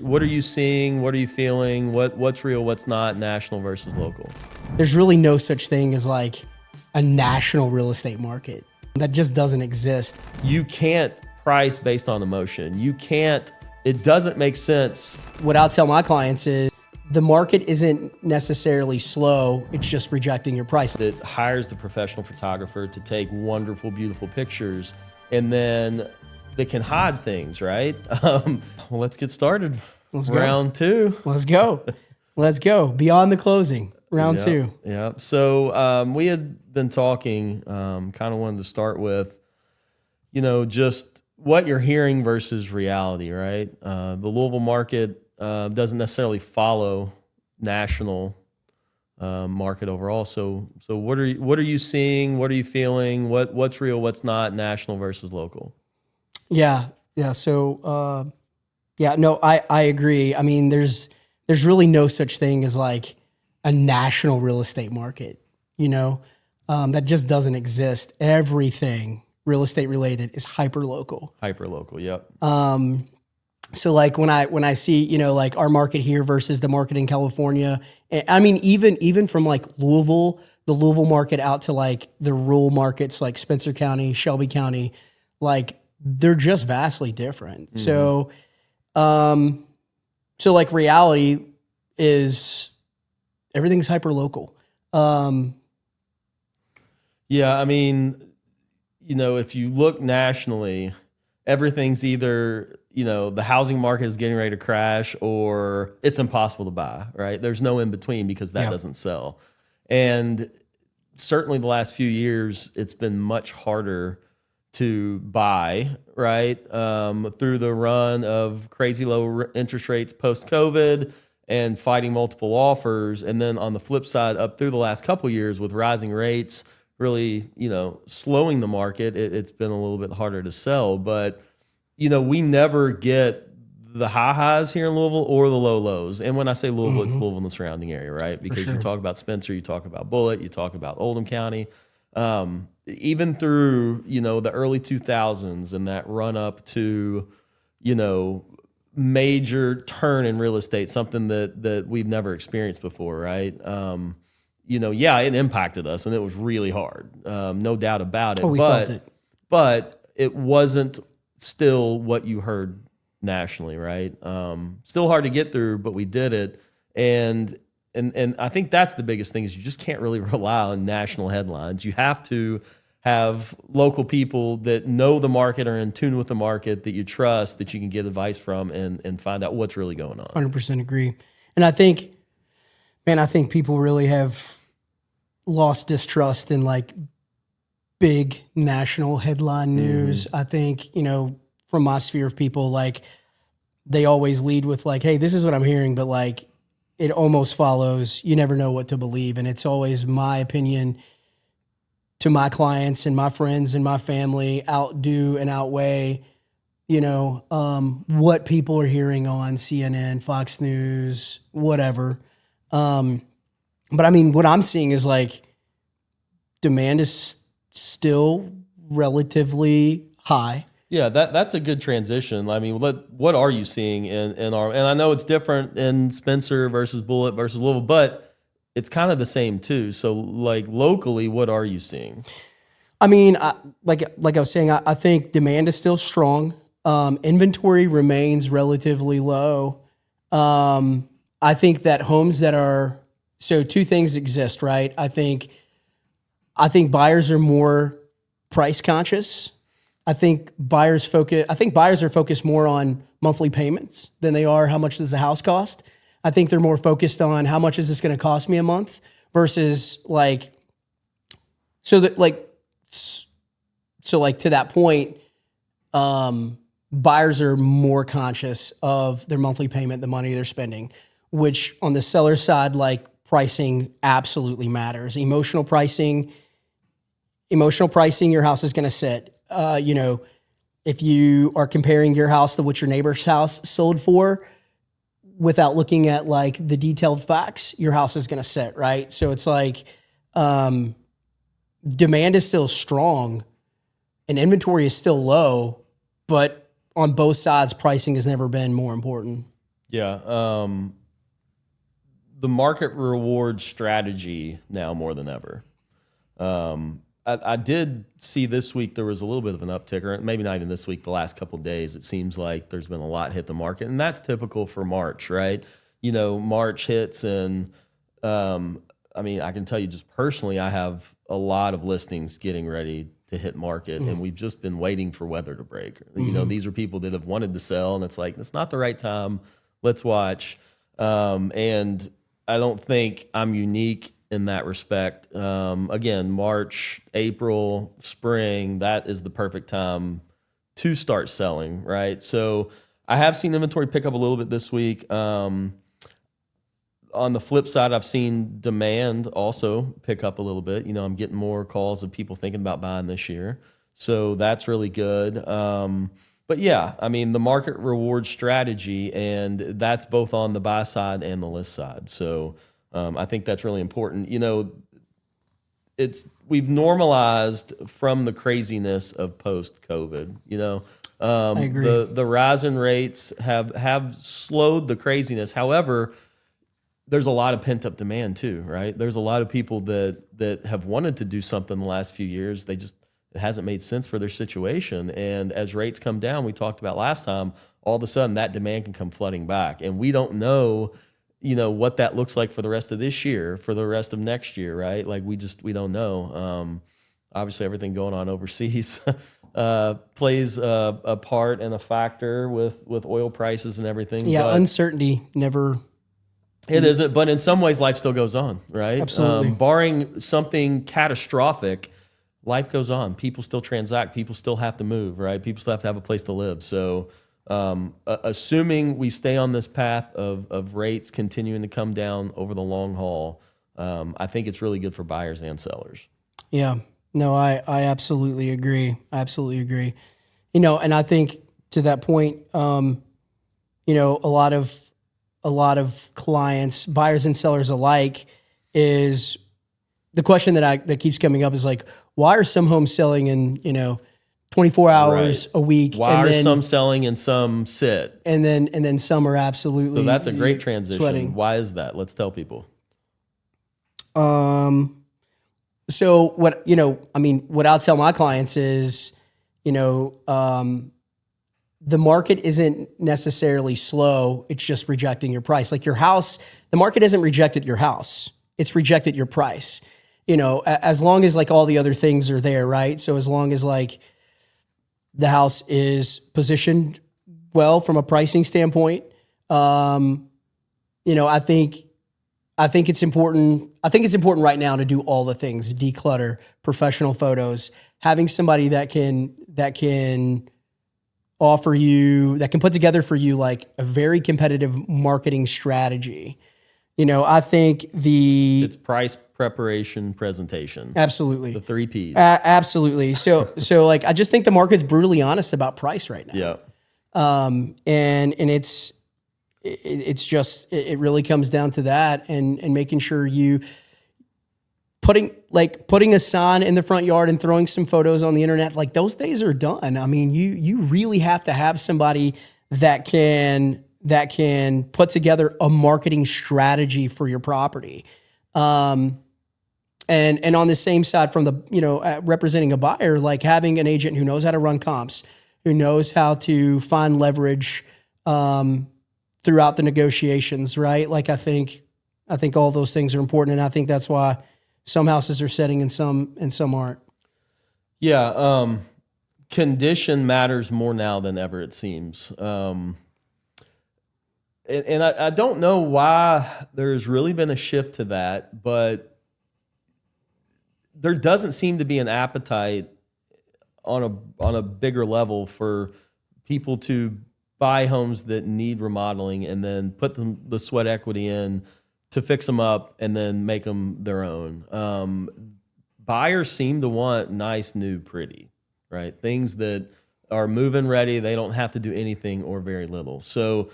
What are you seeing? What are you feeling? What's real? What's not? National versus local. There's really no such thing as like a national real estate market. That just doesn't exist. You can't price based on emotion. You can't. It doesn't make sense. What I'll tell my clients is the market isn't necessarily slow. It's just rejecting your price. It hires the professional photographer to take wonderful, beautiful pictures, and then they can hide things, right? Well, let's get started. Let's go. Round two. Let's go. Let's go. Beyond the closing. Round two. Yeah. So we had been talking, kind of wanted to start with, just what you're hearing versus reality, right? The Louisville market doesn't necessarily follow national market overall. So what are you seeing? What are you feeling? What's real? What's not? National versus local. Yeah. So, I agree. I mean, there's really no such thing as like a national real estate market, that just doesn't exist. Everything real estate related is hyper local. Hyper local. Yep. So like when I see, like our market here versus the market in California, I mean, even from like Louisville, the Louisville market out to like the rural markets, like Spencer County, Shelby County, like they're just vastly different. Mm-hmm. So like reality is everything's hyper local. Yeah. I mean, if you look nationally, everything's either, the housing market is getting ready to crash or it's impossible to buy, right? There's no in between because that doesn't sell. And certainly the last few years, it's been much harder to buy, right? Through the run of crazy low interest rates post-COVID and fighting multiple offers. And then on the flip side, up through the last couple of years with rising rates, really, slowing the market, it's been a little bit harder to sell. But, we never get the high highs here in Louisville or the low lows. And when I say Louisville, it's Louisville and the surrounding area, right? Because you talk about Spencer, you talk about Bullitt, you talk about Oldham County. Even through, the early 2000s and that run up to, major turn in real estate, something that we've never experienced before, right? It impacted us and it was really hard. No doubt about it. We felt it. But it wasn't still what you heard nationally, right? Still hard to get through, but we did it. And I think that's the biggest thing is you just can't really rely on national headlines. You have to have local people that know the market or in tune with the market that you trust, that you can get advice from and find out what's really going on. 100% agree. And I think people really have lost distrust in like big national headline news. I think, from my sphere of people, like they always lead with like, hey, this is what I'm hearing, but like it almost follows, you never know what to believe. And it's always my opinion to my clients and my friends and my family outdo and outweigh, what people are hearing on CNN, Fox News, whatever. But I mean, what I'm seeing is like demand is still relatively high. Yeah, that's a good transition. I mean, what are you seeing in our? And I know it's different in Spencer versus Bullitt versus Louisville, but it's kind of the same too. So, like locally, what are you seeing? I mean, like I was saying, I think demand is still strong. Inventory remains relatively low. I think that homes that are so two things exist, right? I think buyers are more price conscious. I think buyers are focused more on monthly payments than they are how much does the house cost. I think they're more focused on how much is this going to cost me a month versus like, so to that point, buyers are more conscious of their monthly payment, the money they're spending, which on the seller side, like pricing absolutely matters. Emotional pricing, your house is going to sit. If you are comparing your house to what your neighbor's house sold for without looking at like the detailed facts, your house is going to sit, right? So it's like demand is still strong and inventory is still low, but on both sides, pricing has never been more important. Yeah. The market reward strategy now more than ever. I did see this week there was a little bit of an uptick, or maybe not even this week, the last couple of days. It seems like there's been a lot hit the market, and that's typical for March, right? March hits, and I mean, I can tell you just personally, I have a lot of listings getting ready to hit market, and we've just been waiting for weather to break. These are people that have wanted to sell, and it's like, it's not the right time. Let's watch. And I don't think I'm unique in that respect. Again, March, April, spring, that is the perfect time to start selling, right? So I have seen inventory pick up a little bit this week. On the flip side, I've seen demand also pick up a little bit. I'm getting more calls of people thinking about buying this year. So that's really good. But yeah, I mean, the market reward strategy, and that's both on the buy side and the list side. So I think that's really important. We've normalized from the craziness of post-COVID. I agree. The rise in rates have slowed the craziness. However, there's a lot of pent-up demand too, right? There's a lot of people that have wanted to do something the last few years. It hasn't made sense for their situation. And as rates come down, we talked about last time, all of a sudden that demand can come flooding back. And we don't know, what that looks like for the rest of this year, for the rest of next year, right? Like we don't know. Obviously everything going on overseas plays a part and a factor with oil prices and everything. Yeah, but uncertainty never. it isn't, but in some ways, life still goes on, right? Absolutely. Barring something catastrophic, life goes on. People still transact. People still have to move, right? People still have to have a place to live. So, assuming we stay on this path of rates continuing to come down over the long haul, I think it's really good for buyers and sellers. Yeah. No, I absolutely agree. I absolutely agree. And I think to that point, a lot of clients, buyers and sellers alike, is the question that keeps coming up is like, why are some homes selling in 24 hours a week? Why are some selling and some sit? And then some are absolutely. So that's a great transition. Sweating. Why is that? Let's tell people. So what what I'll tell my clients is, the market isn't necessarily slow. It's just rejecting your price. Like your house, the market hasn't rejected your house. It's rejected your price. As long as like all the other things are there, right? So as long as like the house is positioned well from a pricing standpoint, I think it's important. I think it's important right now to do all the things: declutter, professional photos, having somebody that can offer you, that can put together for you like a very competitive marketing strategy. I think it's price, preparation, presentation. Absolutely. The 3 Ps. Absolutely. So like, I just think the market's brutally honest about price right now. Yeah. And it's just, it really comes down to that and making sure you putting a sign in the front yard and throwing some photos on the internet, like those days are done. I mean, you really have to have somebody that can put together a marketing strategy for your property. And on the same side from the, representing a buyer, like having an agent who knows how to run comps, who knows how to find leverage, throughout the negotiations, right? Like I think all those things are important. And I think that's why some houses are setting and some aren't. Yeah. Condition matters more now than ever, it seems. And I don't know why there's really been a shift to that, but there doesn't seem to be an appetite on a bigger level for people to buy homes that need remodeling and then put the sweat equity in to fix them up and then make them their own. Buyers seem to want nice, new, pretty, right? Things that are move-in ready. They don't have to do anything or very little. So,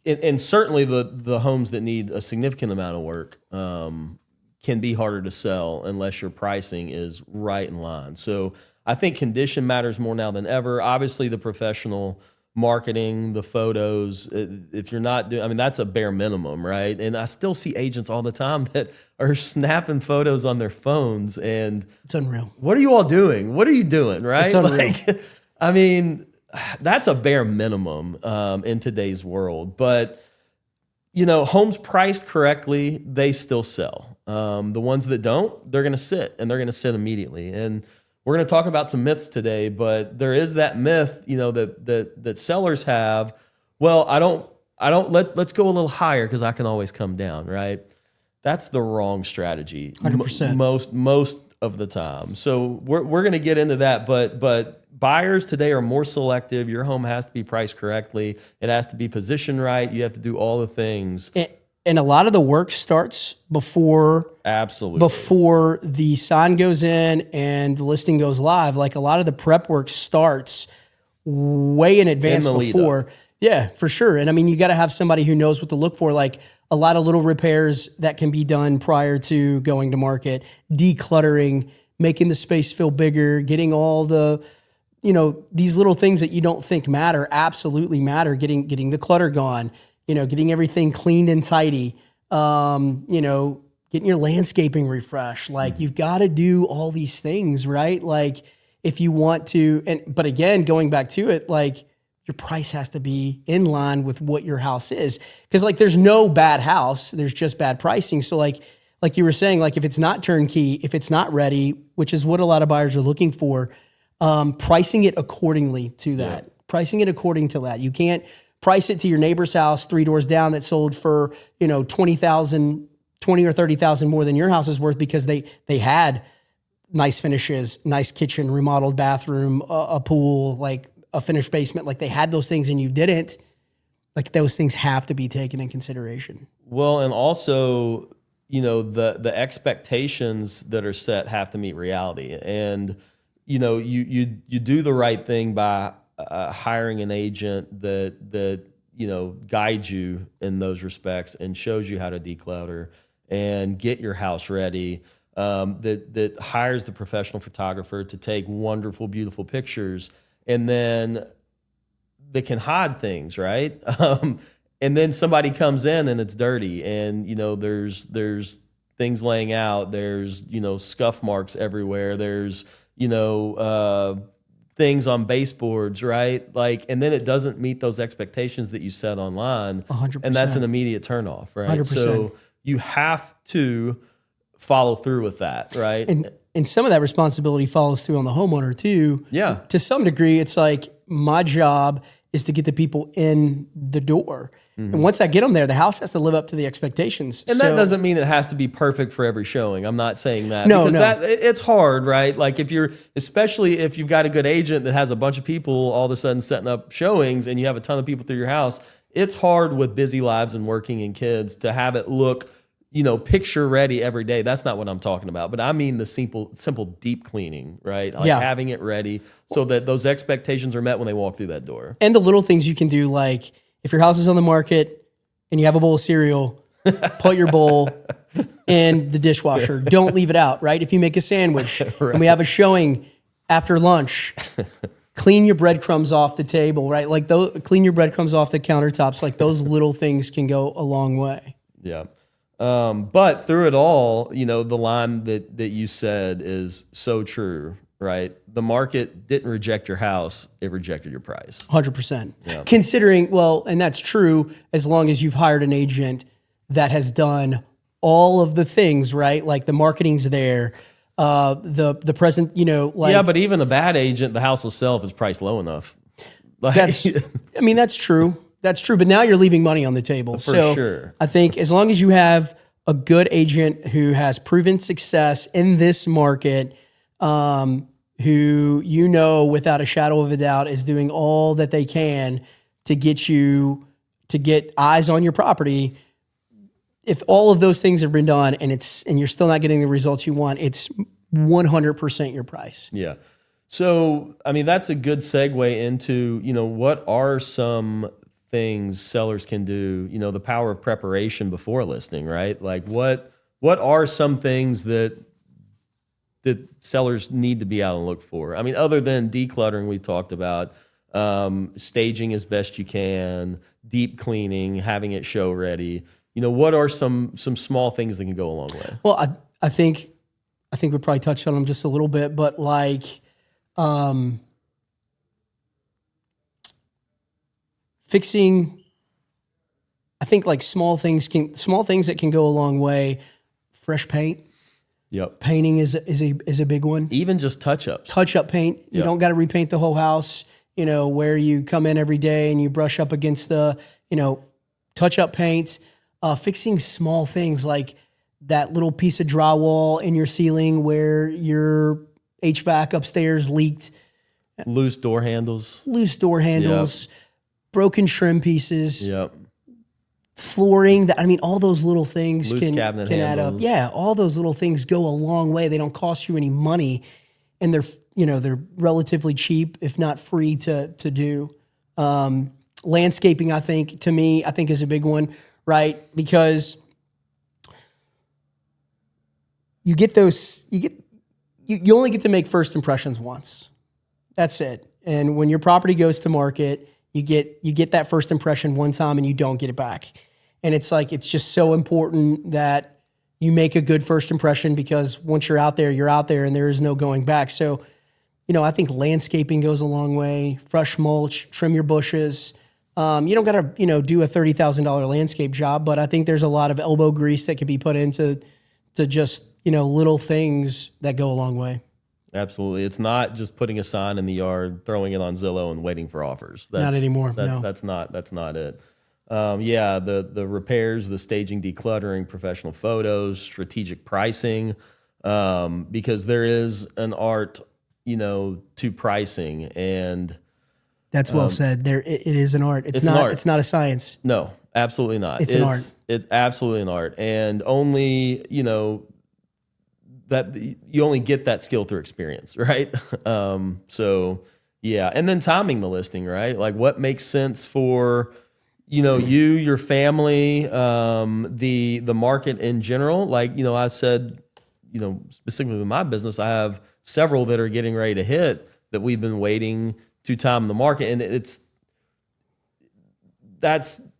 and certainly the homes that need a significant amount of work can be harder to sell unless your pricing is right in line. So I think condition matters more now than ever. Obviously, the professional marketing, the photos. If you're not doing, I mean, that's a bare minimum, right? And I still see agents all the time that are snapping photos on their phones, and It's unreal. what are you all doing? What are you doing, right? It's unreal. Like, I mean, that's a bare minimum in today's world. But you know, homes priced correctly, they still sell. The ones that don't, they're going to sit, and they're going to sit immediately. And we're going to talk about some myths today, but there is that myth, you know, that sellers have. Well, let's go a little higher because I can always come down, right? That's the wrong strategy. 100%. Most of the time. So we're going to get into that, but buyers today are more selective. Your home has to be priced correctly. It has to be positioned right. You have to do all the things. And a lot of the work starts before the sign goes in and the listing goes live. Like a lot of the prep work starts way in advance before. Yeah, for sure. And I mean, you got to have somebody who knows what to look for. Like a lot of little repairs that can be done prior to going to market, decluttering, making the space feel bigger, getting all the, you know, these little things that you don't think matter absolutely matter. Getting the clutter gone, you know, getting everything cleaned and tidy, you know, getting your landscaping refreshed. Like you've got to do all these things, right? Like if you want to, but again, going back to it, like your price has to be in line with what your house is. Cause like there's no bad house, there's just bad pricing. So like you were saying, like if it's not turnkey, if it's not ready, which is what a lot of buyers are looking for, pricing it accordingly to that. Yeah. Pricing it according to that. You can't price it to your neighbor's house 3 doors down that sold for, you know, $20,000 or $30,000 more than your house is worth because they had nice finishes, nice kitchen, remodeled bathroom, a pool, like a finished basement. Like they had those things and you didn't. Like those things have to be taken in consideration. Well, and also, you know, the expectations that are set have to meet reality. And you know, you do the right thing by hiring an agent that you know guides you in those respects and shows you how to declutter and get your house ready. That hires the professional photographer to take wonderful, beautiful pictures, and then they can hide things, right? And then somebody comes in and it's dirty, and you know there's things laying out. There's you know scuff marks everywhere. There's you know, things on baseboards, right? Like, and then it doesn't meet those expectations that you set online. 100%. And that's an immediate turnoff, right? 100%. So you have to follow through with that, right? And some of that responsibility follows through on the homeowner too. Yeah. To some degree, it's like my job is to get the people in the door. And once I get them there, the house has to live up to the expectations. And that doesn't mean it has to be perfect for every showing. I'm not saying that. No, because it's hard, right? Like especially if you've got a good agent that has a bunch of people all of a sudden setting up showings and you have a ton of people through your house, it's hard with busy lives and working and kids to have it look, you know, picture ready every day. That's not what I'm talking about. But I mean the simple deep cleaning, right? Like having it ready so that those expectations are met when they walk through that door. And the little things you can do, like if your house is on the market and you have a bowl of cereal, put your bowl in the dishwasher. Don't leave it out, right? If you make a sandwich Right. and we have a showing after lunch, clean your breadcrumbs off the table, right? Like clean your breadcrumbs off the countertops. Like those little things can go a long way. Yeah. But through it all, you know, the line that you said is so true, right? The market didn't reject your house, it rejected your price. 100%. Yeah. Considering, well, and that's true as long as you've hired an agent that has done all of the things, right? Like the marketing's there, the present, you know, like. Yeah, but even a bad agent, the house will sell if it's priced low enough. Like, I mean, that's true. That's true. But now you're leaving money on the table. For sure. I think as long as you have a good agent who has proven success in this market, who you know without a shadow of a doubt is doing all that they can to get eyes on your property. If all of those things have been done and you're still not getting the results you want, it's 100% your price. Yeah. So, I mean, that's a good segue into, you know, what are some things sellers can do, you know, the power of preparation before listing, right? Like what are some things that sellers need to be out and look for? I mean, other than decluttering we talked about, staging as best you can, deep cleaning, having it show ready. What are some small things that can go a long way? Well, I think we probably touched on them just a little bit, but like fixing, I think like small things that can go a long way. Fresh paint. Yep. Painting is a big one. Even just touch-ups. Touch-up paint. You Yep. don't got to repaint the whole house, where you come in every day and you brush up against the, touch-up paint. Fixing small things like that little piece of drywall in your ceiling where your HVAC upstairs leaked. Loose door handles. Broken trim pieces. Yep. Flooring. All those little things Loose can cabinet add up. handles. Yeah, all those little things go a long way. They don't cost you any money, and they're relatively cheap, if not free to do. Landscaping, I think is a big one, right? Because you only get to make first impressions once. That's it. And when your property goes to market, you get that first impression one time and you don't get it back. And it's just so important that you make a good first impression, because once you're out there and there is no going back. So, I think landscaping goes a long way. Fresh mulch, trim your bushes. You don't got to, do a $30,000 landscape job, but I think there's a lot of elbow grease that could be put into just, little things that go a long way. Absolutely. It's not just putting a sign in the yard, throwing it on Zillow and waiting for offers. Not anymore. No. That's not it. The repairs, the staging, decluttering, professional photos, strategic pricing, because there is an art, to pricing, and that's well said. It is an art. It's not a science. No, absolutely not. It's an art. It's absolutely an art, and only that you only get that skill through experience, right? So yeah, and then timing the listing, right? Like what makes sense for your family, the market in general. Like I said, specifically with my business, I have several that are getting ready to hit that we've been waiting to time the market, and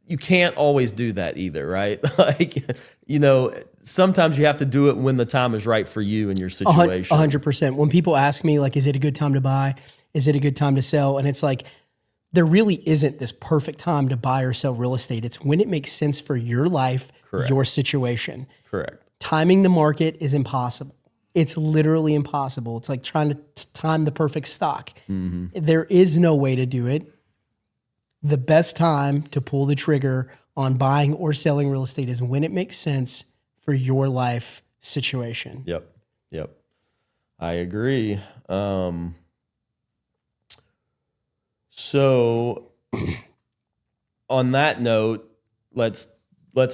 you can't always do that either, right? Sometimes you have to do it when the time is right for you and your situation. 100%. When people ask me, like, is it a good time to buy? Is it a good time to sell? And it's like, there really isn't this perfect time to buy or sell real estate. It's when it makes sense for your life, Correct. Your situation. Correct. Timing the market is impossible. It's literally impossible. It's like trying to time the perfect stock. Mm-hmm. There is no way to do it. The best time to pull the trigger on buying or selling real estate is when it makes sense for your life situation. Yep. I agree. So on that note, let's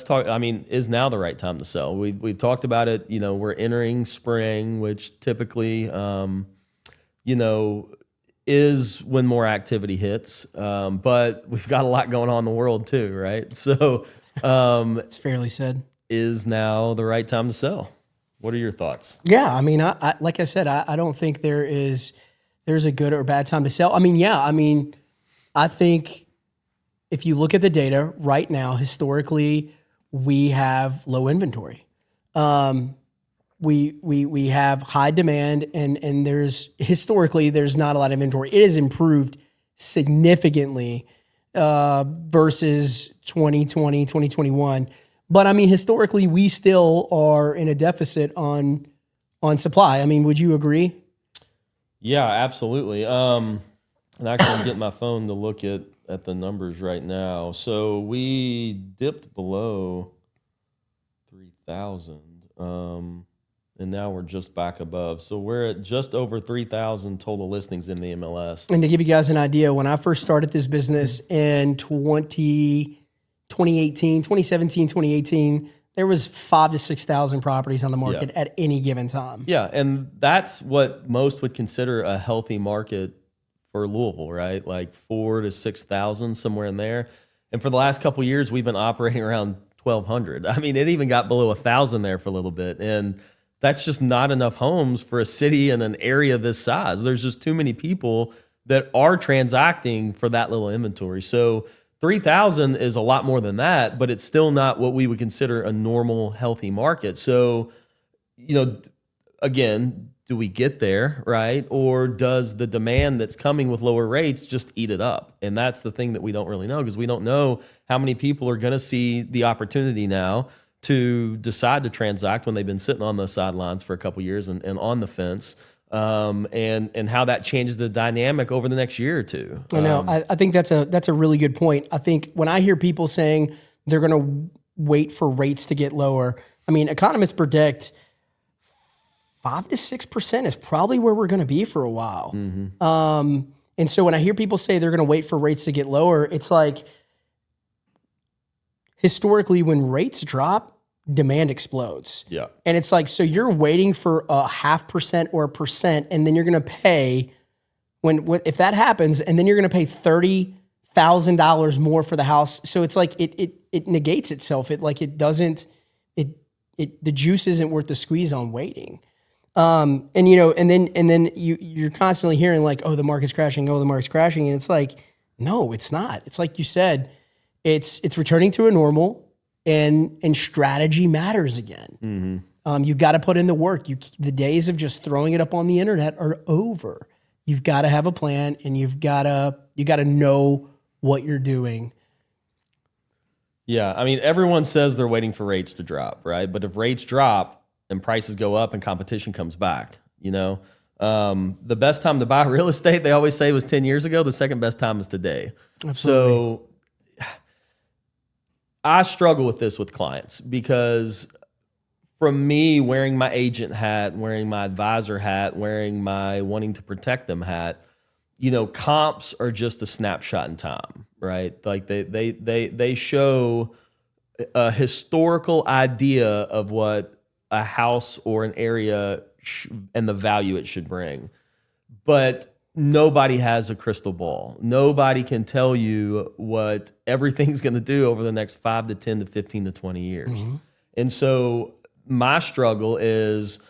talk. Is now the right time to sell? We've talked about it. We're entering spring, which typically, is when more activity hits. But we've got a lot going on in the world too, right? So it's fairly said. Is now the right time to sell? What are your thoughts? Yeah, I like I said, I don't think there's a good or bad time to sell. I think if you look at the data right now, historically, we have low inventory. We have high demand, and there's not a lot of inventory. It has improved significantly versus 2020, 2021. But historically, we still are in a deficit on supply. Would you agree? Yeah, absolutely. And actually, I'm getting my phone to look at the numbers right now. So we dipped below 3,000, and now we're just back above. So we're at just over 3,000 total listings in the MLS. And to give you guys an idea, when I first started this business in 2017, 2018, there was 5,000 to 6,000 properties on the market at any given time. Yeah, and that's what most would consider a healthy market for Louisville, right? Like 4,000 to 6,000, somewhere in there. And for the last couple of years, we've been operating around 1,200. It even got below 1,000 there for a little bit. And that's just not enough homes for a city and an area this size. There's just too many people that are transacting for that little inventory. So 3,000 is a lot more than that, but it's still not what we would consider a normal, healthy market. So, again, do we get there, right? Or does the demand that's coming with lower rates just eat it up? And that's the thing that we don't really know, because we don't know how many people are going to see the opportunity now to decide to transact when they've been sitting on the sidelines for a couple of years and on the fence, and how that changes the dynamic over the next year or two. I know. I think that's a really good point. I think when I hear people saying they're going to wait for rates to get lower, I mean, economists predict 5 to 6% is probably where we're going to be for a while. And so when I hear people say they're going to wait for rates to get lower, it's like historically when rates drop, demand explodes. Yeah. And it's like, so you're waiting for a 0.5% or 1%, and then you're going to pay if that happens, and then you're going to pay $30,000 more for the house. So it's like it negates itself. The juice isn't worth the squeeze on waiting. And then you're constantly hearing like, oh, the market's crashing. Oh, the market's crashing. And it's like, no, it's not. It's like you said, it's returning to a normal, and strategy matters again. You got to put in the work. The days of just throwing it up on the internet are over. You've got to have a plan, and you got to know what you're doing. Yeah. I mean, everyone says they're waiting for rates to drop, right? But if rates drop and prices go up and competition comes back, the best time to buy real estate, they always say, was 10 years ago. The second best time is today. Absolutely. So I struggle with this with clients, because from me wearing my agent hat, wearing my advisor hat, wearing my wanting to protect them hat, comps are just a snapshot in time, right? Like they show a historical idea of what a house or an area and the value it should bring. But nobody has a crystal ball. Nobody can tell you what everything's going to do over the next 5 to 10 to 15 to 20 years. And so my struggle is,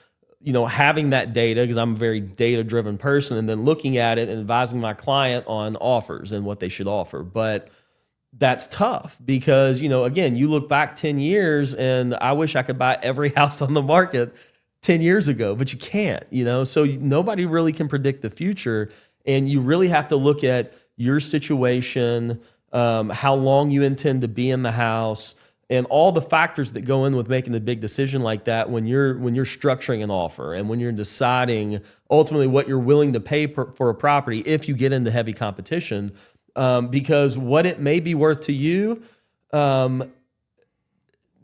having that data, because I'm a very data-driven person, and then looking at it and advising my client on offers and what they should offer. But that's tough because, again, you look back 10 years and I wish I could buy every house on the market 10 years ago, but you can't, so nobody really can predict the future. And you really have to look at your situation, how long you intend to be in the house, and all the factors that go in with making a big decision like that when you're structuring an offer and when you're deciding ultimately what you're willing to pay for a property if you get into heavy competition. Because what it may be worth to you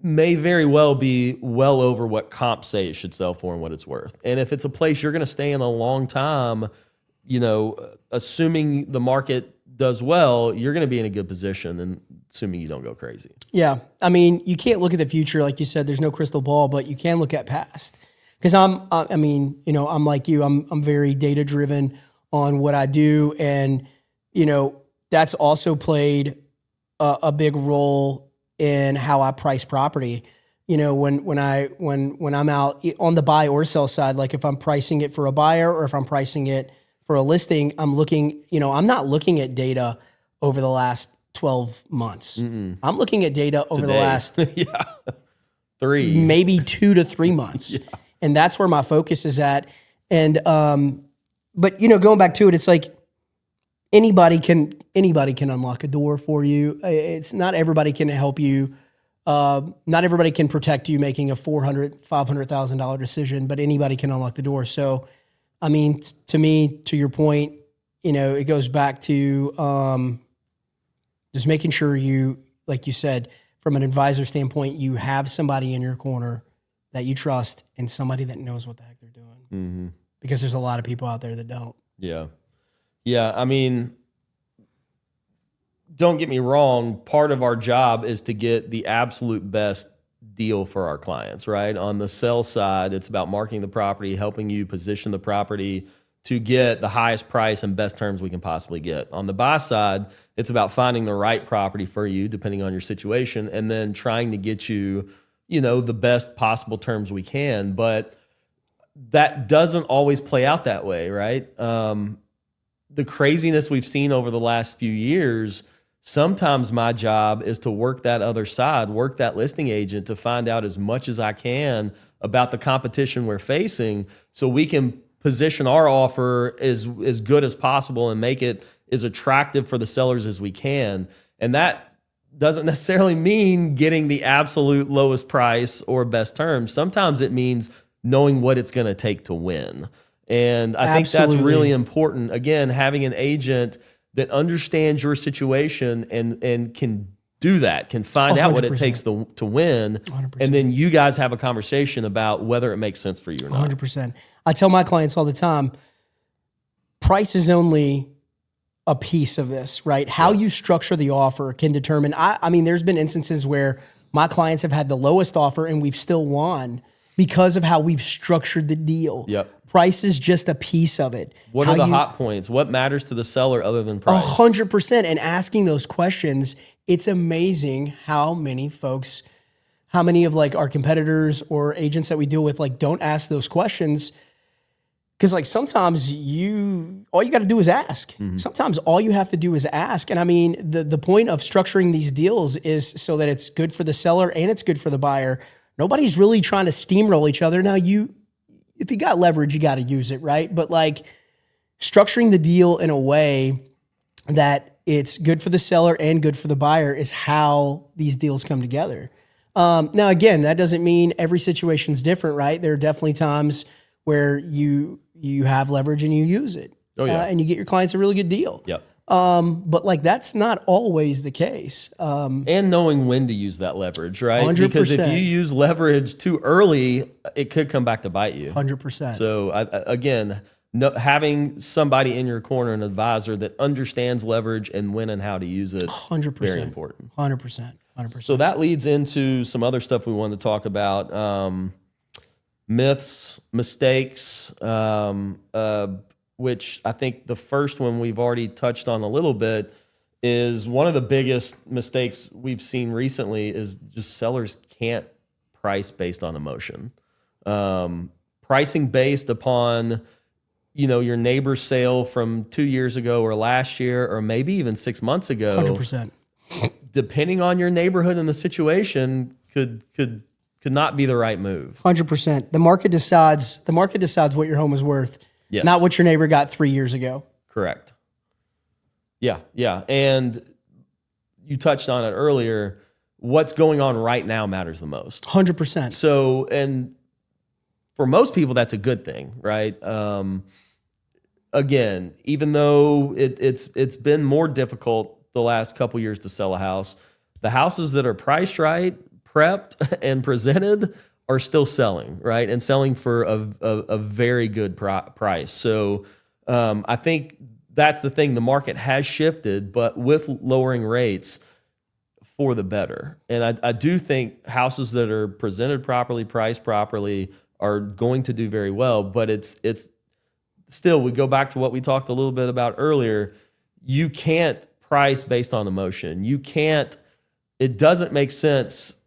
may very well be well over what comps say it should sell for and what it's worth. And if it's a place you're going to stay in a long time, assuming the market does well, you're going to be in a good position, and assuming you don't go crazy. Yeah. I mean, you can't look at the future. Like you said, there's no crystal ball, but you can look at past. Because I'm like you, I'm very data driven on what I do. And, that's also played a big role in how I price property. When I'm out on the buy or sell side, like if I'm pricing it for a buyer or if I'm pricing it for a listing, I'm looking, I'm not looking at data over the last 12 months. I'm looking at data over the last 3, maybe 2 to 3 months. Yeah. And that's where my focus is at. And, but going back to it, it's like anybody can unlock a door for you. It's not everybody can help you. Not everybody can protect you making a $500,000 decision, but anybody can unlock the door. So, I mean, to me, to your point, it goes back to just making sure you, like you said, from an advisor standpoint, you have somebody in your corner that you trust and somebody that knows what the heck they're doing. Because there's a lot of people out there that don't. Yeah. Yeah. I mean, don't get me wrong. Part of our job is to get the absolute best deal for our clients, right? On the sell side, it's about marketing the property, helping you position the property to get the highest price and best terms we can possibly get. On the buy side, it's about finding the right property for you, depending on your situation, and then trying to get you, the best possible terms we can. But that doesn't always play out that way, right? the craziness we've seen over the last few years, sometimes my job is to work that other side, work that listing agent to find out as much as I can about the competition we're facing so we can position our offer as good as possible and make it as attractive for the sellers as we can. And that doesn't necessarily mean getting the absolute lowest price or best terms. Sometimes it means knowing what it's going to take to win. And I think that's really important. Again, having an agent that understands your situation and can do that, can find out what it takes to win. 100%. And then you guys have a conversation about whether it makes sense for you or not. 100%. I tell my clients all the time, price is only a piece of this, right? How you structure the offer can determine. I mean, there's been instances where my clients have had the lowest offer and we've still won because of how we've structured the deal. Yep. Price is just a piece of it. What are the hot points? What matters to the seller other than price? 100%. And asking those questions, it's amazing how many folks, how many of like our competitors or agents that we deal with, like don't ask those questions. Because like sometimes all you got to do is ask. Mm-hmm. Sometimes all you have to do is ask. And I mean, the point of structuring these deals is so that it's good for the seller and it's good for the buyer. Nobody's really trying to steamroll each other. Now if you got leverage, you got to use it, right? But like structuring the deal in a way that it's good for the seller and good for the buyer is how these deals come together. Now, again, that doesn't mean every situation's different, right? There are definitely times where you have leverage and you use it. Oh, yeah. And you get your clients a really good deal. Yep. But like that's not always the case. And knowing when to use that leverage, right? 100%. Because if you use leverage too early, it could come back to bite you. 100%. So having somebody in your corner, an advisor that understands leverage and when and how to use it, 100%. Very important. 100%. So that leads into some other stuff we wanted to talk about. Myths, mistakes, which I think the first one we've already touched on a little bit is one of the biggest mistakes we've seen recently is just sellers can't price based on emotion. Pricing based upon, your neighbor's sale from 2 years ago or last year, or maybe even 6 months ago, 100%. Depending on your neighborhood and the situation could not be the right move. 100%. The market decides what your home is worth, yes. Not what your neighbor got 3 years ago. Correct. Yeah. And you touched on it earlier. What's going on right now matters the most. 100%. So, and for most people, that's a good thing, right? Again, even though it's been more difficult the last couple years to sell a house, the houses that are priced right, prepped, and presented are still selling, right? And selling for a very good price. So I think that's the thing. The market has shifted, but with lowering rates for the better. And I do think houses that are presented properly, priced properly, are going to do very well. But it's still, we go back to what we talked a little bit about earlier. You can't price based on emotion. It doesn't make sense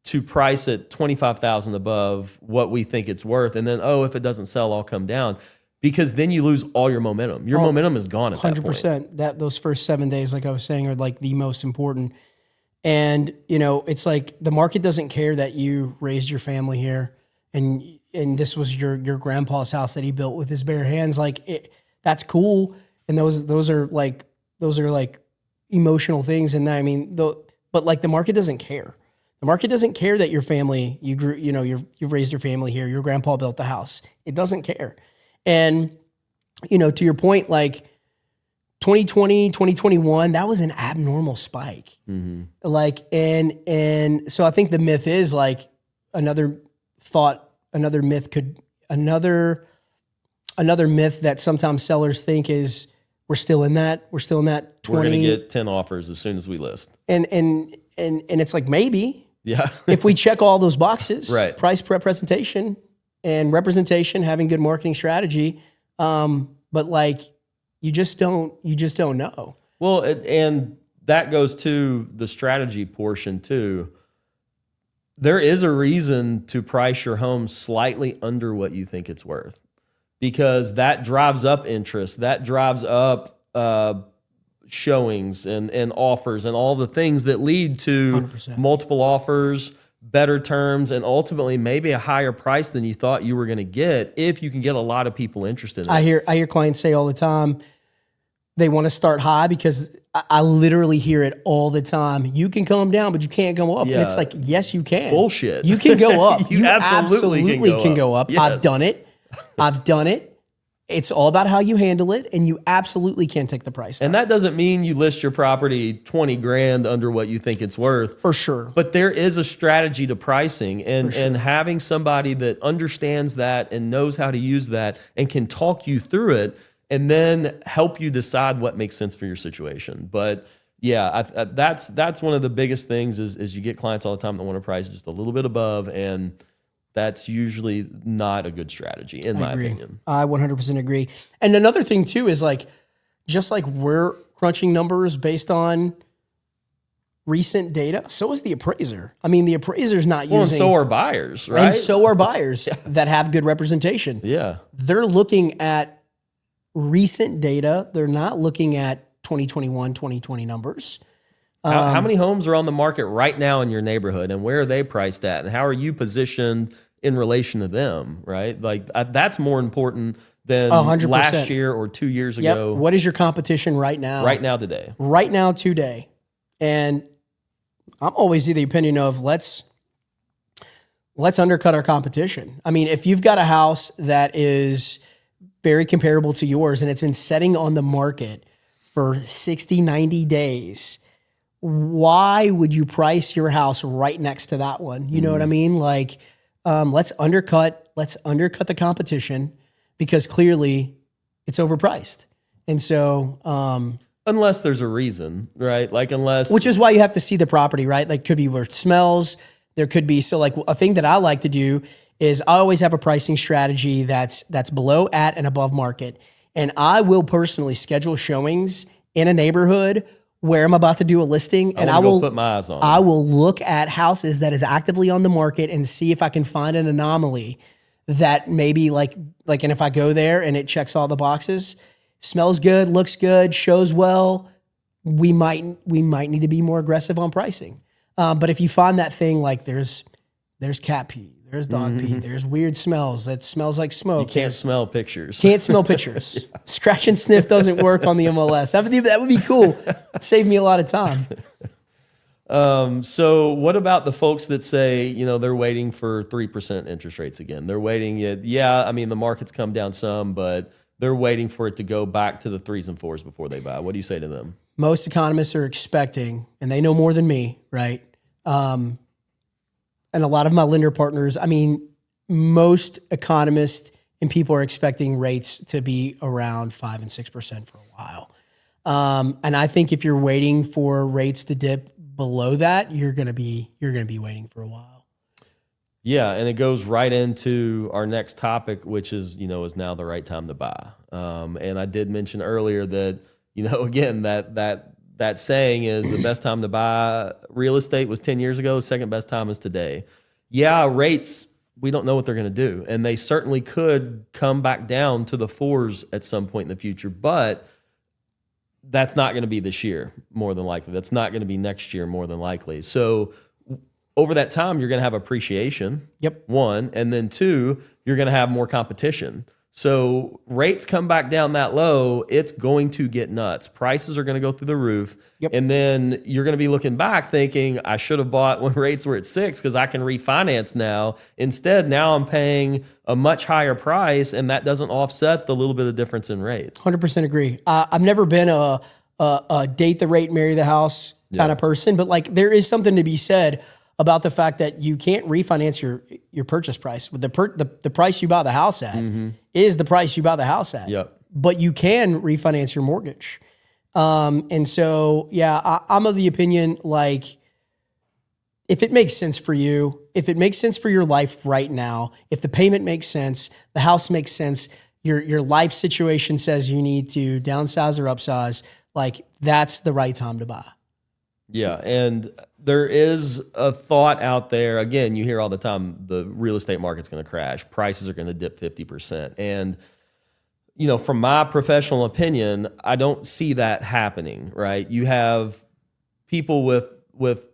to price it $25,000 above what we think it's worth, and then if it doesn't sell, I'll come down, because then you lose all your momentum. Your momentum is gone at 100%. that point. Those first 7 days, like I was saying, are like the most important. And it's like the market doesn't care that you raised your family here, and this was your grandpa's house that he built with his bare hands. Like that's cool, and those are like emotional things. And I mean, but like the market doesn't care. The market doesn't care that your family, you grew, you've raised your family here. Your grandpa built the house. It doesn't care. And, to your point, like 2020, 2021, that was an abnormal spike. Mm-hmm. Like, and so I think the myth is like another myth that sometimes sellers think is we're still in that 20. We're going to get 10 offers as soon as we list. And it's like, maybe. Yeah. If we check all those boxes, right. Price, prep, presentation, and representation, having good marketing strategy, but like you just don't know. Well, and that goes to the strategy portion too. There is a reason to price your home slightly under what you think it's worth. because that drives up interest, that drives up showings and offers and all the things that lead to 100%. multiple offers, better terms, and ultimately maybe a higher price than you thought you were going to get if you can get a lot of people interested in it. I hear clients say all the time they want to start high because I literally hear it all the time. You can come down, but you can't go up. And Yeah. it's like, yes, you can. Bullshit. You can go up. You absolutely can go up. Yes. I've done it. I've done it. It's all about how you handle it, and you absolutely can take the price up. And that doesn't mean you list your property 20 grand under what you think it's worth. For sure. But there is a strategy to pricing, and having somebody that understands that and knows how to use that and can talk you through it and then help you decide what makes sense for your situation. But yeah, that's one of the biggest things is you get clients all the time that want to price just a little bit above, and that's usually not a good strategy, in my opinion. I 100% agree. And another thing too is like, just like we're crunching numbers based on recent data, so is the appraiser. I mean, the appraiser's not Well, and using, so are buyers, right? and so are buyers that have good representation. Yeah. They're looking at recent data. They're not looking at 2021, 2020 numbers. How many homes are on the market right now in your neighborhood, and where are they priced at, and how are you positioned in relation to them, right? Like that's more important than 100%. last year or 2 years Yep. ago. What is your competition right now? Right now today. Right now, today. And I'm always of the opinion of let's undercut our competition. I mean, if you've got a house that is very comparable to yours and it's been setting on the market for 60, 90 days, why would you price your house right next to that one? You know what I mean? Like, let's undercut the competition because clearly it's overpriced. And so, Unless there's a reason, right? Like unless which is why you have to see the property, right? Like could be where it smells. There could be, so like a thing that I like to do is I always have a pricing strategy that's below, at, and above market. And I will personally schedule showings in a neighborhood where I'm about to do a listing, and I will put my eyes on. I will look at houses that is actively on the market and see if I can find an anomaly that maybe like, and if I go there and it checks all the boxes, smells good, looks good, shows well, we might need to be more aggressive on pricing. But if you find that thing like there's cat pee, there's dog pee, there's weird smells that smells like smoke. You can't smell pictures. Can't smell pictures. Scratch and sniff doesn't work on the MLS. That would be cool. It'd save me a lot of time. So what about the folks that say, they're waiting for 3% interest rates again? They're waiting. Yeah, I mean, the market's come down some, but they're waiting for it to go back to the 3s and 4s before they buy. What do you say to them? Most economists are expecting, and they know more than me, right? And a lot of my lender partners, I mean, most economists and people are expecting rates to be around 5 and 6% for a while. And I think if you're waiting for rates to dip below that, you're gonna be waiting for a while. Yeah, and it goes right into our next topic, which is, is now the right time to buy. And I did mention earlier that, again, that saying is the best time to buy real estate was 10 years ago. The second best time is today. Yeah, rates, we don't know what they're going to do. And they certainly could come back down to the 4s at some point in the future. But that's not going to be this year, more than likely. That's not going to be next year, more than likely. So over that time, you're going to have appreciation. Yep. 1. And then 2, you're going to have more competition. So rates come back down that low, it's going to get nuts. Prices are going to go through the roof. Yep. And then you're going to be looking back thinking, I should have bought when rates were at 6 because I can refinance now. Instead, now I'm paying a much higher price, and that doesn't offset the little bit of difference in rate. 100% agree. I've never been a date the rate, marry the house kind of person, but like there is something to be said about the fact that you can't refinance your purchase price. With the price you buy the house at is the price you buy the house at. Yep. But you can refinance your mortgage. And so, yeah, I'm of the opinion, like, if it makes sense for you, if it makes sense for your life right now, if the payment makes sense, the house makes sense, your life situation says you need to downsize or upsize, like that's the right time to buy. Yeah, and there is a thought out there. Again, you hear all the time the real estate market's going to crash. Prices are going to dip 50%. And from my professional opinion, I don't see that happening, right? You have people with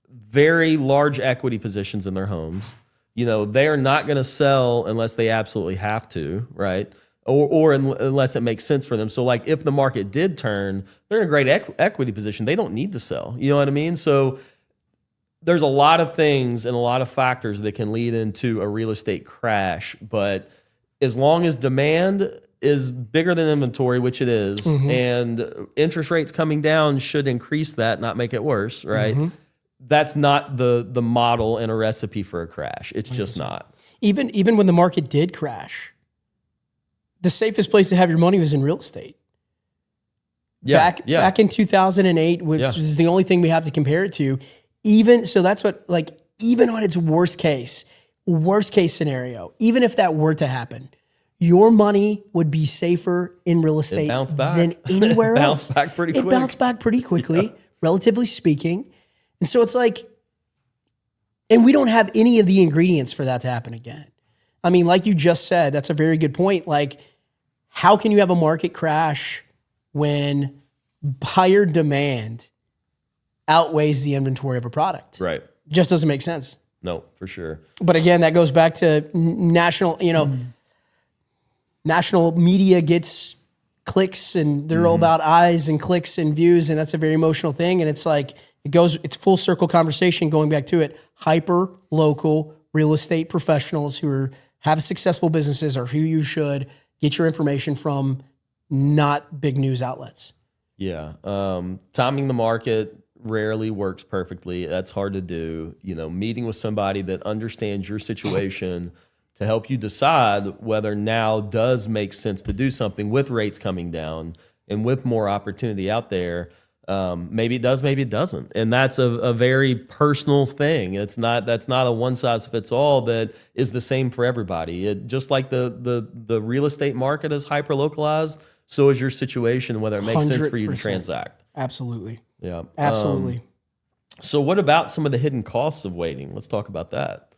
very large equity positions in their homes. They are not going to sell unless they absolutely have to, right? Unless it makes sense for them. So like if the market did turn, they're in a great equity position. They don't need to sell. You know what I mean? So there's a lot of things and a lot of factors that can lead into a real estate crash. But as long as demand is bigger than inventory, which it is, and interest rates coming down should increase that, not make it worse, right? That's not the model and a recipe for a crash. It's just not. Even when the market did crash, the safest place to have your money was in real estate. Back in 2008, which is the only thing we have to compare it to. So that's what, even on its worst case scenario, even if that were to happen, your money would be safer in real estate than anywhere else. It bounced back pretty quickly, relatively speaking. And so it's and we don't have any of the ingredients for that to happen again. I mean, like you just said, that's a very good point. How can you have a market crash when buyer demand outweighs the inventory of a product? Right. Just doesn't make sense. No, for sure. But again, that goes back to national media gets clicks and they're all about eyes and clicks and views. And that's a very emotional thing. And it's full circle conversation going back to it. Hyper local real estate professionals who have successful businesses are who you should get your information from, not big news outlets. Yeah. Timing the market rarely works perfectly. That's hard to do. Meeting with somebody that understands your situation to help you decide whether now does make sense to do something with rates coming down and with more opportunity out there. Maybe it does, maybe it doesn't. And that's a very personal thing. That's not a one size fits all that is the same for everybody. Just like the real estate market is hyper localized, so is your situation, whether it makes sense for you to transact. Absolutely. Yeah. Absolutely. So what about some of the hidden costs of waiting? Let's talk about that.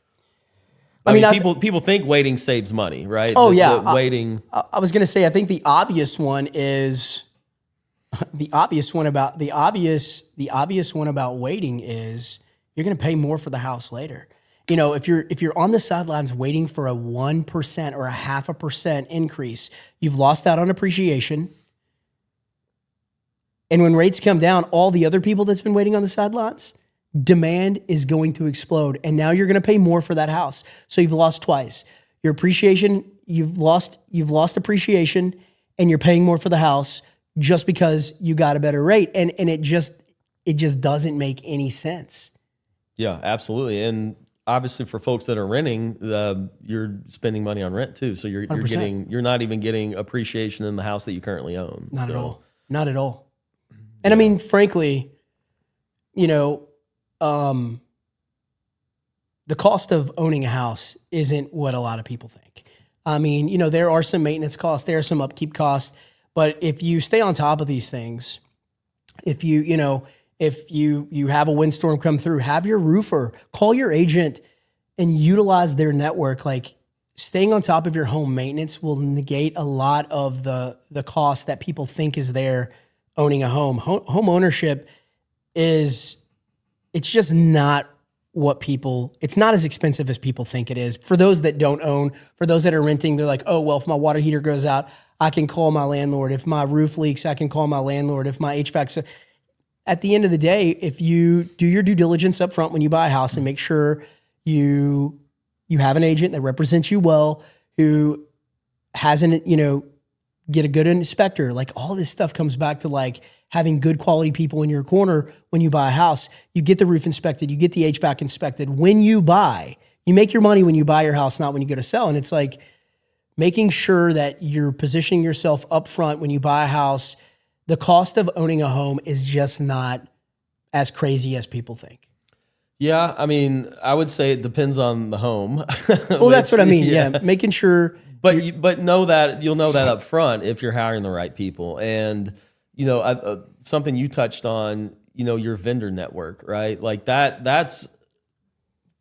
I mean, people think waiting saves money, right? Oh, yeah. Waiting. I was going to say, I think the obvious one about waiting is you're going to pay more for the house later. If you're on the sidelines waiting for a 1% or a 0.5% increase, you've lost out on appreciation. And when rates come down, all the other people that's been waiting on the sidelines, demand is going to explode. And now you're going to pay more for that house. So you've lost twice. Your appreciation, you've lost appreciation, and you're paying more for the house just because you got a better rate. And it just doesn't make any sense. Yeah, absolutely. And obviously for folks that are renting, you're spending money on rent too. So you're not even getting appreciation in the house that you currently own. Not at all. Not at all. And I mean, frankly, the cost of owning a house isn't what a lot of people think. I mean, there are some maintenance costs, there are some upkeep costs, but if you stay on top of these things, if you have a windstorm come through, have your roofer, call your agent and utilize their network. Staying on top of your home maintenance will negate a lot of the cost that people think is there owning a home. Home ownership it's just not it's not as expensive as people think it is. For those that don't own, for those that are renting, they're like, oh, well, if my water heater goes out, I can call my landlord. If my roof leaks, I can call my landlord. If my HVAC, so at the end of the day, if you do your due diligence up front when you buy a house and make sure you have an agent that represents you well, who hasn't, get a good inspector, all this stuff comes back to having good quality people in your corner when you buy a house. You get the roof inspected, you get the HVAC inspected. When you buy, you make your money when you buy your house, not when you go to sell. And it's making sure that you're positioning yourself up front when you buy a house. The cost of owning a home is just not as crazy as people think. Yeah, I mean, I would say it depends on the home. Well, that's what I mean. Yeah, making sure. But know that you'll know that up front if you're hiring the right people. And something you touched on, your vendor network, right? That's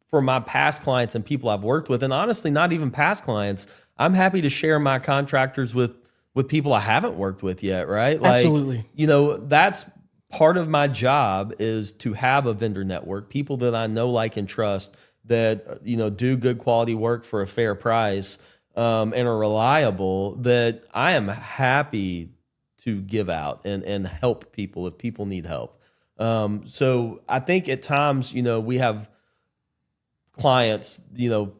for my past clients and people I've worked with, and honestly, not even past clients. I'm happy to share my contractors with with people I haven't worked with yet, right? Like, Absolutely. That's part of my job is to have a vendor network, people that I know, like, and trust that, do good quality work for a fair price, and are reliable, that I am happy to give out and help people if people need help. So I think at times, we have clients,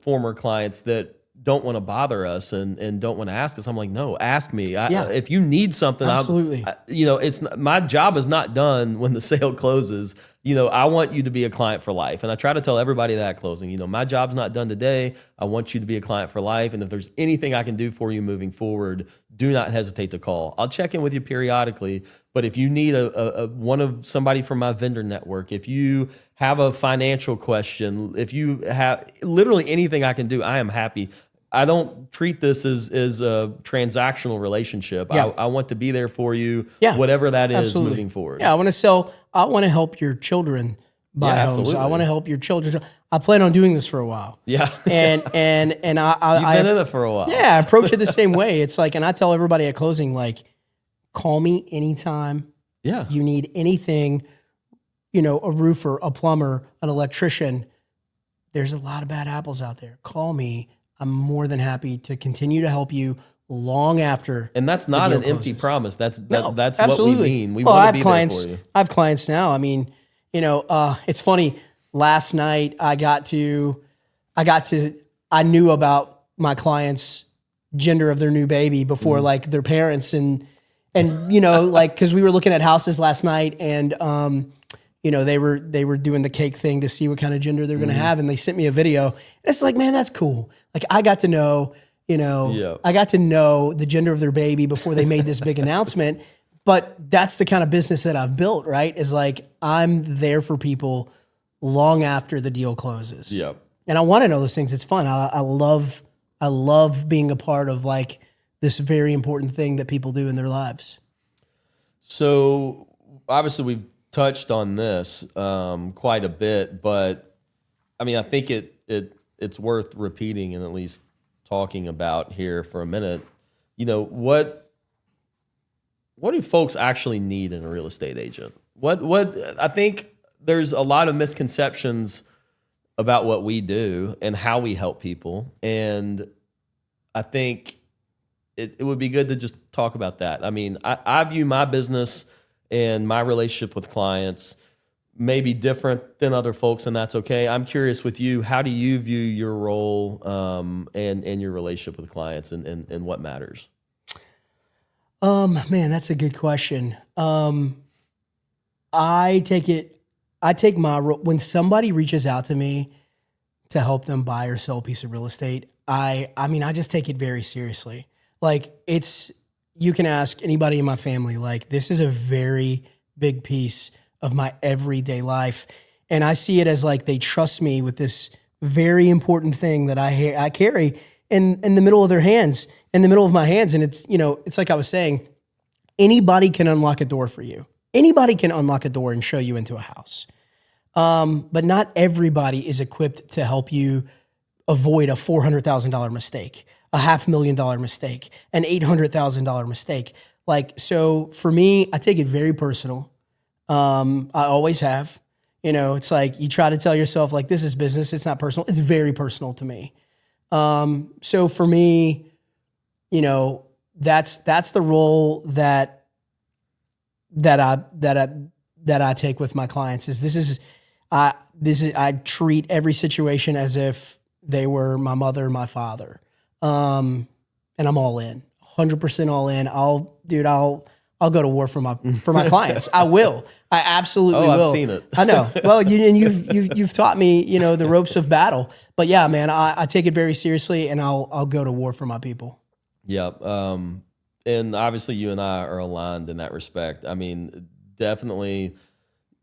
former clients that don't want to bother us and don't want to ask us. I'm like, no, ask me. Yeah. If you need something, Absolutely. it's my job is not done when the sale closes. I want you to be a client for life. And I try to tell everybody that at closing, my job's not done today. I want you to be a client for life. And if there's anything I can do for you moving forward, do not hesitate to call. I'll check in with you periodically. But if you need somebody from my vendor network, if you have a financial question, if you have literally anything I can do, I am happy. I don't treat this as a transactional relationship. Yeah. I want to be there for you, Yeah, whatever that is absolutely. moving forward. Yeah, I want to help your children buy homes. absolutely. I want to help your children. I plan on doing this for a while. Yeah. And You've been in it for a while. Yeah, I approach it the same way. It's like, and I tell everybody at closing, like, call me anytime Yeah. you need anything, a roofer, a plumber, an electrician. There's a lot of bad apples out there. Call me. I'm more than happy to continue to help you long after. And that's not deal an empty closes. promise. That's Absolutely. what we mean. We Well, want I to be have clients. there for you. I have clients now. I mean, it's funny. Last night I knew about my clients' gender of their new baby before like their parents and like, cause we were looking at houses last night and, they were doing the cake thing to see what kind of gender they're going to have. And they sent me a video. And it's like, man, that's cool. Like I got to know, I got to know the gender of their baby before they made this big announcement. But that's the kind of business that I've built, right? Is like, I'm there for people long after the deal closes. Yep. And I want to know those things. It's fun. I love being a part of like this very important thing that people do in their lives. So obviously we've touched on this quite a bit, but I mean, I think it's worth repeating and at least talking about here for a minute. What do folks actually need in a real estate agent? What I think there's a lot of misconceptions about what we do and how we help people. And I think it would be good to just talk about that. I mean, I view my business and my relationship with clients may be different than other folks, and that's okay. I'm curious with you, how do you view your role and your relationship with clients and what matters? Man, that's a good question. I take my role when somebody reaches out to me to help them buy or sell a piece of real estate. I just take it very seriously. Like you can ask anybody in my family, like this is a very big piece of my everyday life. And I see it as like, they trust me with this very important thing that I carry in the middle of their hands, in the middle of my hands. And it's like I was saying, anybody can unlock a door for you. Anybody can unlock a door and show you into a house. But not everybody is equipped to help you avoid a $400,000 mistake, a $500,000 mistake, an $800,000 mistake. Like, so for me, I take it very personal. I always have. It's like you try to tell yourself like, this is business. It's not personal. It's very personal to me. So for me, that's the role that I take with my clients. I treat every situation as if they were my mother, my father. And I'm all in, 100% all in. I'll go to war for my clients. I will. I absolutely will. I've seen it. I know. Well, you've taught me, the ropes of battle. But yeah, man, I take it very seriously, and I'll go to war for my people. Yeah. And obviously you and I are aligned in that respect. I mean, definitely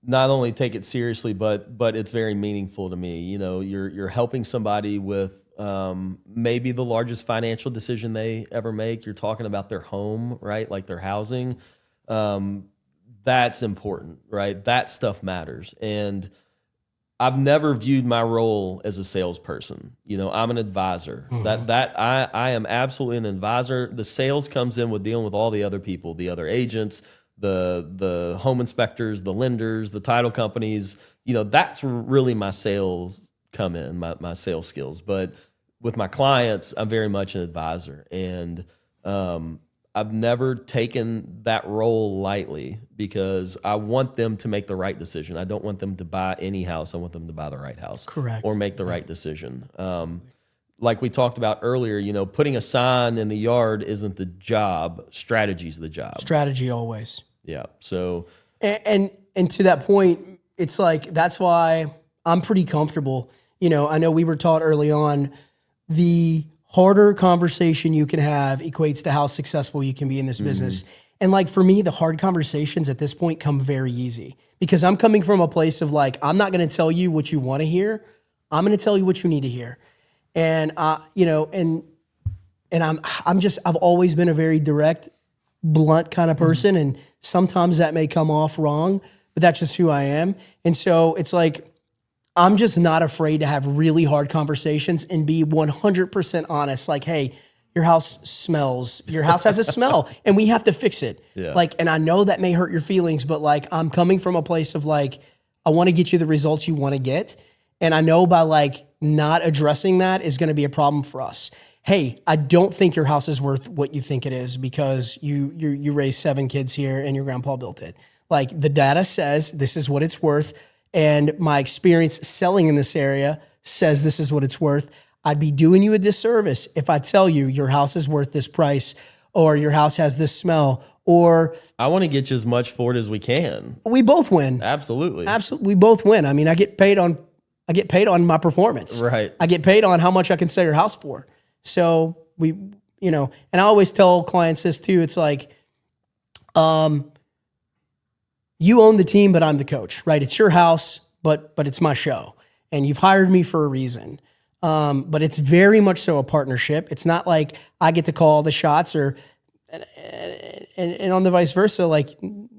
not only take it seriously, but it's very meaningful to me. You're helping somebody with maybe the largest financial decision they ever make. You're talking about their home, right? Like their housing. That's important, right? That stuff matters. And I've never viewed my role as a salesperson. I'm an advisor. I am absolutely an advisor. The sales comes in with dealing with all the other people, the other agents, the home inspectors, the lenders, the title companies. That's really my sales come in, my sales skills. But with my clients, I'm very much an advisor, and I've never taken that role lightly because I want them to make the right decision. I don't want them to buy any house. I want them to buy the right house. Correct. Or make the right decision. Like we talked about earlier, putting a sign in the yard isn't the job. Strategy's the job. Strategy always. Yeah. So, and to that point, it's like, that's why I'm pretty comfortable. I know we were taught early on, the harder conversation you can have equates to how successful you can be in this business. And like, for me, the hard conversations at this point come very easy because I'm coming from a place of like, I'm not going to tell you what you want to hear. I'm going to tell you what you need to hear. And, and I've always been a very direct, blunt kind of person. And sometimes that may come off wrong, but that's just who I am. And so it's like, I'm just not afraid to have really hard conversations and be 100% honest. Like, hey, your house smells. Your house has a smell, and we have to fix it. Yeah. Like, and I know that may hurt your feelings, but like, I'm coming from a place of like, I want to get you the results you want to get, and I know by like not addressing that is going to be a problem for us. Hey, I don't think your house is worth what you think it is because you raised 7 kids here and your grandpa built it. Like, the data says this is what it's worth. And my experience selling in this area says this is what it's worth. I'd be doing you a disservice if I tell you your house is worth this price or your house has this smell, or I want to get you as much for it as we can. We both win. Absolutely. Absolutely. We both win. I mean, I get paid on my performance. Right. I get paid on how much I can sell your house for. So and I always tell clients this too. It's like, you own the team, but I'm the coach, right? It's your house, but it's my show, and you've hired me for a reason. But it's very much so a partnership. It's not like I get to call the shots, and on the vice versa, like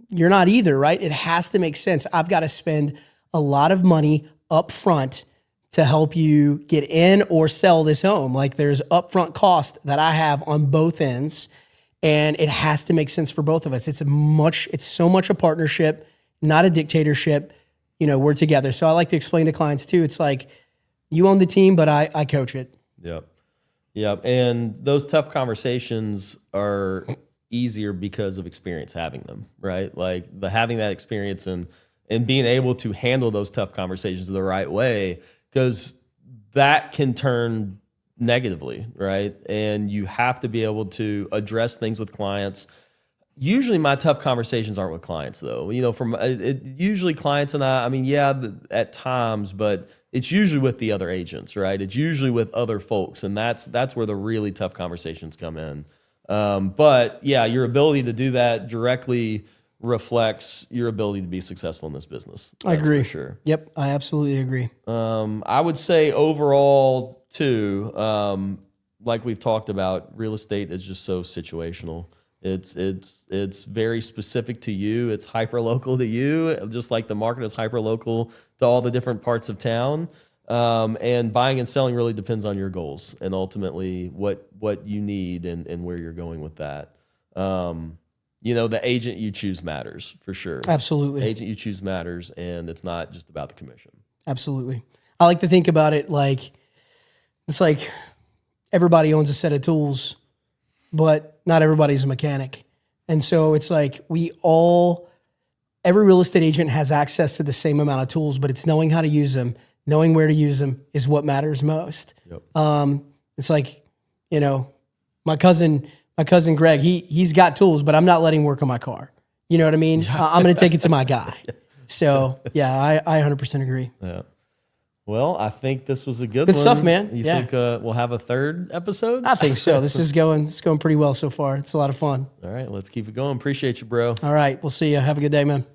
you're not either, right? It has to make sense. I've got to spend a lot of money up front to help you get in or sell this home. Like, there's upfront cost that I have on both ends. And it has to make sense for both of us. It's so much a partnership, not a dictatorship. We're together. So I like to explain to clients too. It's like, you own the team, but I coach it. Yep. And those tough conversations are easier because of experience having them, right? Like having that experience and being able to handle those tough conversations the right way, because that can turn negatively, right? And you have to be able to address things with clients. Usually my tough conversations aren't with clients though. Usually clients and I mean, yeah, at times, but it's usually with the other agents, right? It's usually with other folks. And that's where the really tough conversations come in. But yeah, your ability to do that directly reflects your ability to be successful in this business. I agree. For sure. Yep. I absolutely agree. I would say overall too, like we've talked about, real estate is just so situational. It's very specific to you. It's hyper local to you, just like the market is hyper local to all the different parts of town. And buying and selling really depends on your goals and ultimately what you need and where you're going with that. The agent you choose matters for sure. Absolutely. The agent you choose matters, and it's not just about the commission. Absolutely. I like to think about it like, it's like everybody owns a set of tools, but not everybody's a mechanic. And so it's like every real estate agent has access to the same amount of tools, but it's knowing how to use them, knowing where to use them is what matters most. Yep. It's like, my cousin Greg, he's got tools, but I'm not letting him work on my car. You know what I mean? I'm going to take it to my guy. So yeah, I 100% agree. Yeah. Well, I think this was a good Good one. stuff, man. You Yeah. think we'll have a third episode? I think so. This is going pretty well so far. It's a lot of fun. All right, let's keep it going. Appreciate you, bro. All right. We'll see you. Have a good day, man.